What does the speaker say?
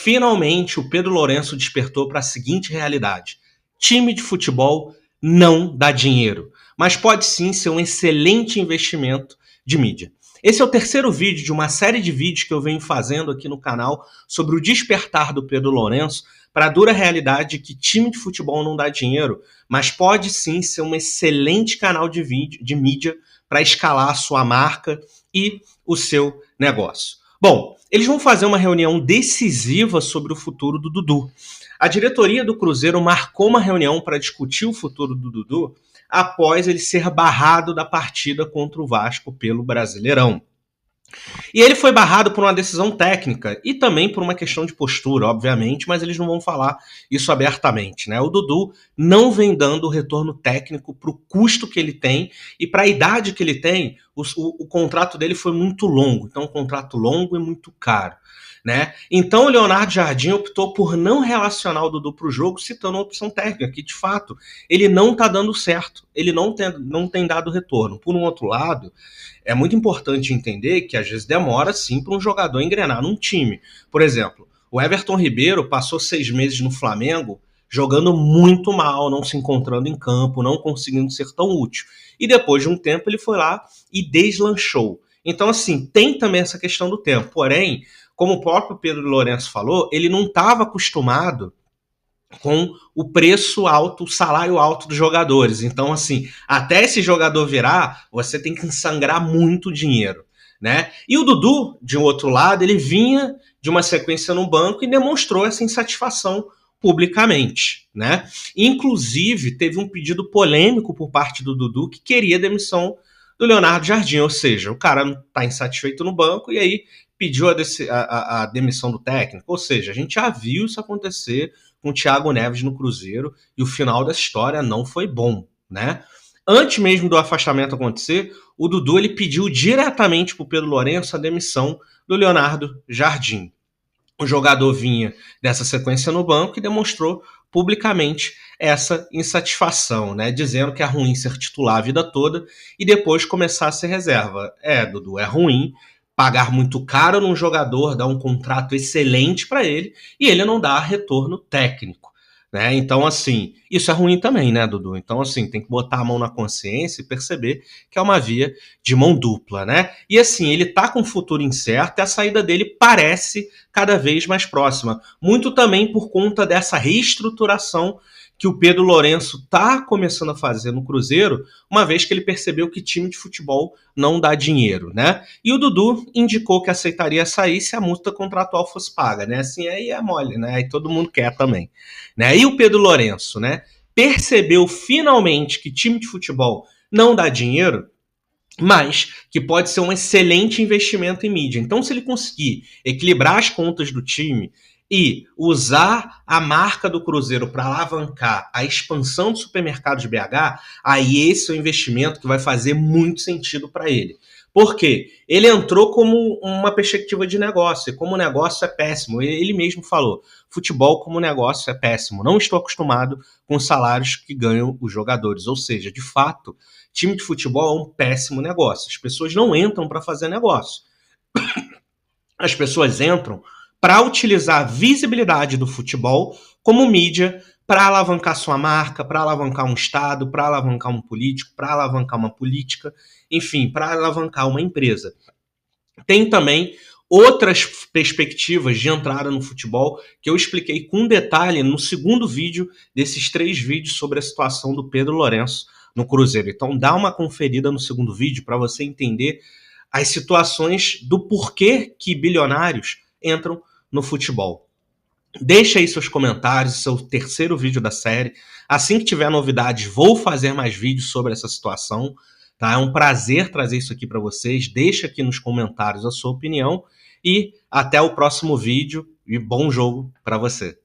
finalmente o Pedro Lourenço despertou para a seguinte realidade: time de futebol não dá dinheiro, mas pode sim ser um excelente investimento de mídia. Esse é o terceiro vídeo de uma série de vídeos que eu venho fazendo aqui no canal sobre o despertar do Pedro Lourenço para a dura realidade de que time de futebol não dá dinheiro, mas pode sim ser um excelente canal de vídeo, de mídia para escalar a sua marca e o seu negócio. Bom, eles vão fazer uma reunião decisiva sobre o futuro do Dudu. A diretoria do Cruzeiro marcou uma reunião para discutir o futuro do Dudu após ele ser barrado da partida contra o Vasco pelo Brasileirão. E ele foi barrado por uma decisão técnica e também por uma questão de postura, obviamente, mas eles não vão falar isso abertamente, né? O Dudu não vem dando o retorno técnico para o custo que ele tem e para a idade que ele tem. O contrato dele foi muito longo, então um contrato longo e muito caro, né? Então o Leonardo Jardim optou por não relacionar o Dudu para o jogo, citando uma opção técnica, que de fato ele não está dando certo, ele não tem dado retorno. Por um outro lado, é muito importante entender que às vezes demora sim para um jogador engrenar num time. Por exemplo, o Everton Ribeiro passou 6 meses no Flamengo jogando muito mal, não se encontrando em campo, não conseguindo ser tão útil. E depois de um tempo ele foi lá e deslanchou. Então assim, tem também essa questão do tempo. Porém, como o próprio Pedro Lourenço falou, ele não estava acostumado com o preço alto, o salário alto dos jogadores. Então, assim, até esse jogador virar, você tem que sangrar muito dinheiro, né? E o Dudu, de um outro lado, ele vinha de uma sequência no banco e demonstrou essa insatisfação publicamente, né? Inclusive, teve um pedido polêmico por parte do Dudu que queria a demissão do Leonardo Jardim, ou seja, o cara não está insatisfeito no banco e aí pediu a demissão do técnico. Ou seja, a gente já viu isso acontecer com o Thiago Neves no Cruzeiro e o final dessa história não foi bom, né? Antes mesmo do afastamento acontecer, o Dudu ele pediu diretamente para o Pedro Lourenço a demissão do Leonardo Jardim. O jogador vinha dessa sequência no banco e demonstrou publicamente essa insatisfação, né? Dizendo que é ruim ser titular a vida toda e depois começar a ser reserva. Dudu, é ruim pagar muito caro num jogador, dar um contrato excelente para ele e ele não dá retorno técnico, né? Então, assim, isso é ruim também, né, Dudu? Então, assim, tem que botar a mão na consciência e perceber que é uma via de mão dupla, né? E, assim, ele tá com um futuro incerto e a saída dele parece cada vez mais próxima. Muito também por conta dessa reestruturação que o Pedro Lourenço está começando a fazer no Cruzeiro, uma vez que ele percebeu que time de futebol não dá dinheiro, né? E o Dudu indicou que aceitaria sair se a multa contratual fosse paga, né? Assim, aí é mole, né? Aí todo mundo quer também, né? E o Pedro Lourenço, né? Percebeu finalmente que time de futebol não dá dinheiro, mas que pode ser um excelente investimento em mídia. Então, se ele conseguir equilibrar as contas do time e usar a marca do Cruzeiro para alavancar a expansão do supermercado de BH, aí esse é o investimento que vai fazer muito sentido para ele. Por quê? Ele entrou como uma perspectiva de negócio, e como o negócio é péssimo. Ele mesmo falou, futebol como negócio é péssimo. Não estou acostumado com os salários que ganham os jogadores. Ou seja, de fato, time de futebol é um péssimo negócio. As pessoas não entram para fazer negócio. As pessoas entram para utilizar a visibilidade do futebol como mídia para alavancar sua marca, para alavancar um estado, para alavancar um político, para alavancar uma política, enfim, para alavancar uma empresa. Tem também outras perspectivas de entrada no futebol que eu expliquei com detalhe no segundo vídeo desses 3 vídeos sobre a situação do Pedro Lourenço no Cruzeiro. Então dá uma conferida no segundo vídeo para você entender as situações do porquê que bilionários entram no futebol. Deixa aí seus comentários, esse é o terceiro vídeo da série. Assim que tiver novidades, vou fazer mais vídeos sobre essa situação. Tá? É um prazer trazer isso aqui para vocês. Deixa aqui nos comentários a sua opinião e até o próximo vídeo e bom jogo para você.